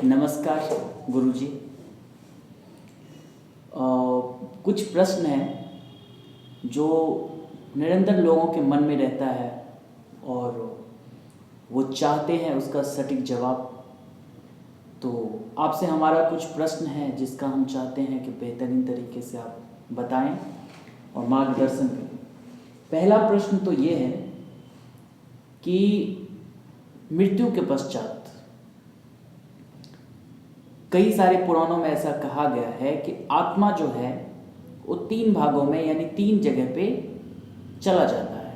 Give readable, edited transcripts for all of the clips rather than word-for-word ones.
नमस्कार गुरुजी। कुछ प्रश्न हैं जो निरंतर लोगों के मन में रहता है और वो चाहते हैं उसका सटीक जवाब। तो आपसे हमारा कुछ प्रश्न है जिसका हम चाहते हैं कि बेहतरीन तरीके से आप बताएं और मार्गदर्शन करें। पहला प्रश्न तो ये है कि मृत्यु के पश्चात कई सारे पुराणों में ऐसा कहा गया है कि आत्मा जो है वो 3 भागों में यानी 3 जगह पे चला जाता है।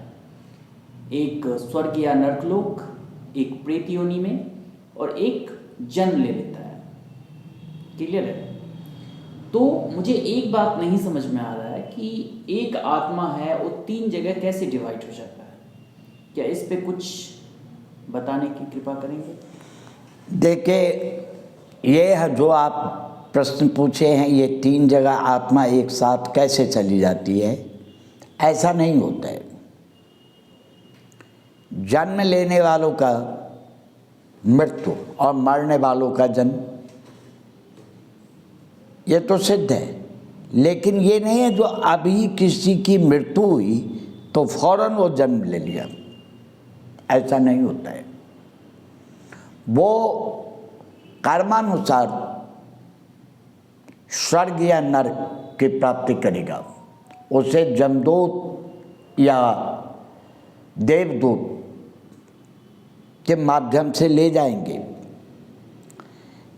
एक स्वर्ग या नरकलोक, एक प्रेत योनि में और एक जन्म ले लेता है। क्लियर है? तो मुझे एक बात नहीं समझ में आ रहा है कि एक आत्मा है वो 3 जगह कैसे डिवाइड हो जाता है। क्या इस पे कुछ बताने की कृपा करेंगे? देखिए, ये है जो आप प्रश्न पूछे हैं, ये 3 जगह आत्मा एक साथ कैसे चली जाती है, ऐसा नहीं होता है। जन्म लेने वालों का मृत्यु और मरने वालों का जन्म, ये तो सिद्ध है। लेकिन ये नहीं है जो अभी किसी की मृत्यु हुई तो फौरन वो जन्म ले लिया, ऐसा नहीं होता है। वो कर्मानुसार स्वर्ग या नरक की प्राप्ति करेगा। उसे जमदूत या देवदूत के माध्यम से ले जाएंगे,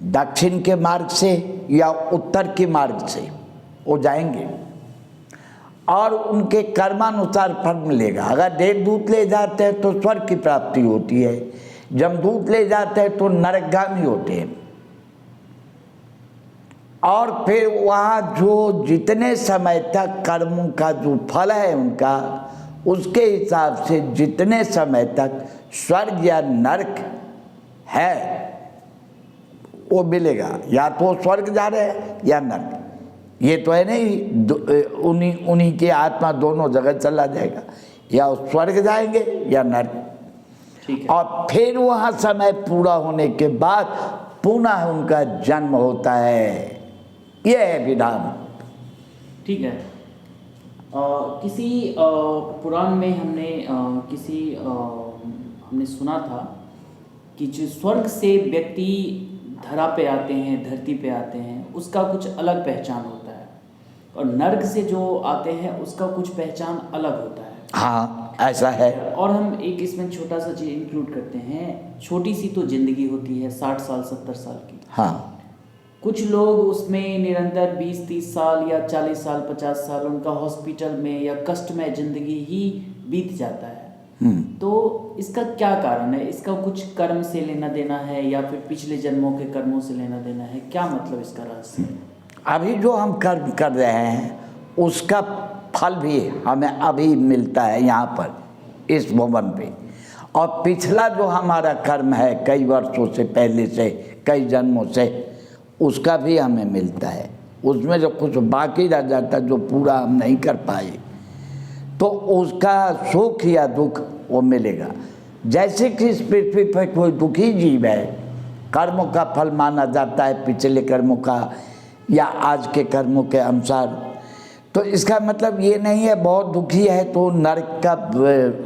दक्षिण के मार्ग से या उत्तर के मार्ग से वो जाएंगे और उनके कर्मानुसार फल मिलेगा। अगर देवदूत ले जाते हैं तो स्वर्ग की प्राप्ति होती है, जमदूत ले जाते हैं तो नरकगामी होते हैं। और फिर वहाँ जो जितने समय तक कर्मों का जो फल है उनका, उसके हिसाब से जितने समय तक स्वर्ग या नरक है वो मिलेगा। या तो स्वर्ग जा रहे हैं या नरक, ये तो है नहीं उन्हीं की आत्मा दोनों जगह चला जाएगा, या स्वर्ग जाएंगे या नरक। और फिर वहाँ समय पूरा होने के बाद पुनः उनका जन्म होता है। यह है विधान। ठीक है। किसी पुराण में हमने सुना था कि जो स्वर्ग से व्यक्ति धरा पे आते हैं, धरती पे आते हैं, उसका कुछ अलग पहचान होता है और नर्क से जो आते हैं उसका कुछ पहचान अलग होता है। हाँ, ऐसा है। और हम एक इसमें छोटा सा चीज़ इंक्लूड करते हैं, छोटी सी तो जिंदगी होती है 60 साल 70 साल की। हाँ, कुछ लोग उसमें निरंतर 20-30 साल या 40 साल 50 साल उनका हॉस्पिटल में या कष्ट में जिंदगी ही बीत जाता है। तो इसका क्या कारण है? इसका कुछ कर्म से लेना देना है या फिर पिछले जन्मों के कर्मों से लेना देना है? क्या मतलब इसका रहस्य है? अभी जो हम कर्म कर रहे हैं उसका फल भी हमें अभी मिलता है यहाँ पर इस भवन पे, और पिछला जो हमारा कर्म है कई वर्षों से पहले से, कई जन्मों से, उसका भी हमें मिलता है। उसमें जो कुछ बाकी रह जाता है जो पूरा हम नहीं कर पाए तो उसका सुख या दुख वो मिलेगा। जैसे कि इस पृथ्वी पर कोई दुखी जीव है, कर्मों का फल माना जाता है पिछले कर्मों का या आज के कर्मों के अनुसार, तो इसका मतलब ये नहीं है बहुत दुखी है तो नरक का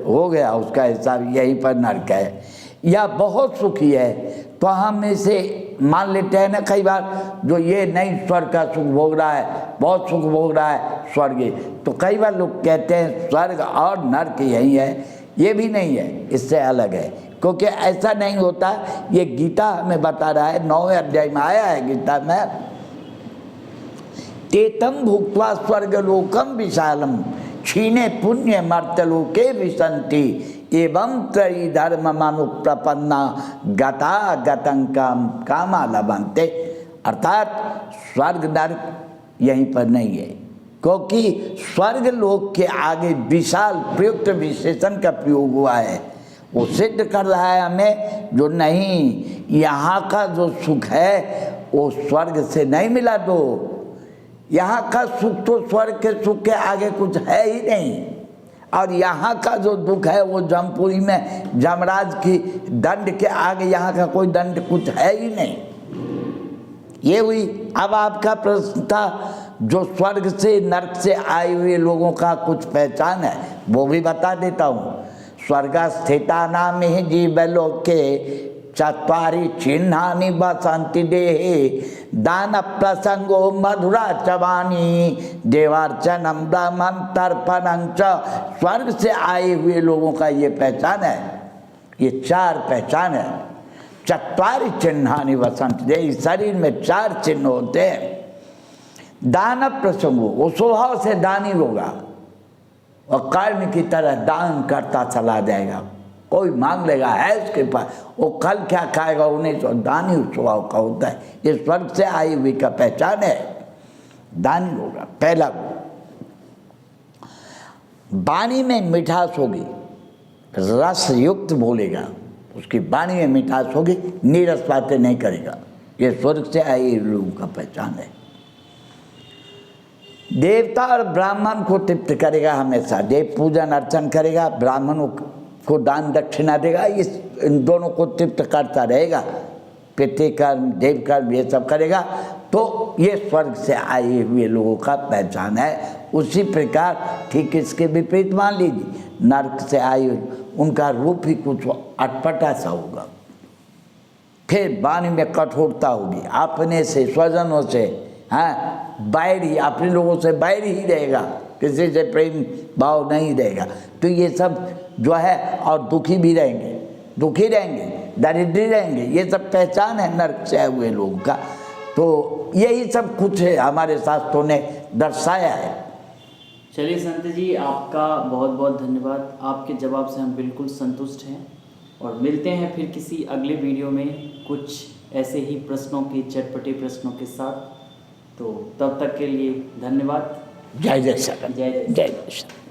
हो गया उसका हिसाब, यहीं पर नरक है। या बहुत सुखी है तो हम इसे मान लेते हैं ना कई बार, जो ये नहीं स्वर्ग का सुख भोग रहा है, बहुत सुख भोग रहा है स्वर्ग, तो कई बार लोग कहते हैं स्वर्ग और नरक यही है। ये भी नहीं है, इससे अलग है, क्योंकि ऐसा नहीं होता। ये गीता हमें बता रहा है, 9वें अध्याय में आया है गीता में, तेतम भुक्त्वा स्वर्गलोकम विशालम क्षीणे पुण्य मर्त्यलोके विशन्ति एवं त्रयी धर्म मनुप्रपन्ना गता गतं कामा लभन्ते। अर्थात स्वर्ग नरक यहीं पर नहीं है, क्योंकि स्वर्ग लोक के आगे विशाल प्रयुक्त विशेषण का प्रयोग हुआ है। वो सिद्ध कर रहा है हमें जो नहीं, यहाँ का जो सुख है वो स्वर्ग से नहीं मिला। तो यहाँ का सुख तो स्वर्ग के सुख के आगे कुछ है ही नहीं, और यहाँ का जो दुख है वो जमपुरी में जमराज की दंड के आगे यहाँ का कोई दंड कुछ है ही नहीं। ये हुई। अब आपका प्रश्न था जो स्वर्ग से नरक से आए हुए लोगों का कुछ पहचान है, वो भी बता देता हूँ। स्वर्गस्थिता नाम ही जीवलोके चत्वारि चिन्हानि बसंति देहे दान प्रसंगो मधुरा चवानी देवार्चनम ब्रह्मण तर्पणं च। स्वर्ग से आए हुए लोगों का ये पहचान है, ये 4 पहचान है। चत्वारि चिन्हानि बसंति देहे, शरीर में 4 चिन्ह होते हैं। दान प्रसंगो, वो स्वभाव से दानी होगा और कर्म की तरह दान करता चला जाएगा। कोई मांग लेगा है उसके पास, वो कल क्या खाएगा उन्हें तो दानी स्वभाव का होता है। ये स्वर्ग से आई हुई का पहचान है, दानी होगा। पहला वाणी में मिठास होगी, रस युक्त बोलेगा, उसकी वाणी में मिठास होगी, नीरस बातें नहीं करेगा। ये स्वर्ग से आई लोगों का पहचान है। देवता और ब्राह्मण को तृप्त करेगा हमेशा, देव पूजन अर्चन करेगा, ब्राह्मणों को दान दक्षिणा देगा, इन दोनों को तृप्त करता रहेगा। पितृ कर्म देव कर्म ये सब करेगा, तो ये स्वर्ग से आए हुए लोगों का पहचान है। उसी प्रकार ठीक इसके विपरीत मान लीजिए, नरक से आए उनका रूप ही कुछ अटपटा सा होगा, फिर वाणी में कठोरता होगी, अपने से स्वजनों से बैरी, अपने लोगों से बैरी ही रहेगा, किसी से प्रेम भाव नहीं रहेगा। तो ये सब जो है, और दुखी भी रहेंगे, दुखी रहेंगे, दरिद्री रहेंगे, ये सब पहचान है नरक से आए हुए लोगों का। तो यही सब कुछ है हमारे शास्त्रों ने दर्शाया है। चलिए संत जी, आपका बहुत बहुत धन्यवाद। आपके जवाब से हम बिल्कुल संतुष्ट हैं और मिलते हैं फिर किसी अगले वीडियो में कुछ ऐसे ही प्रश्नों के, चटपटे प्रश्नों के साथ। तो तब तक के लिए धन्यवाद। जय जय श्री राम। जय जय। जय जय श्री राम।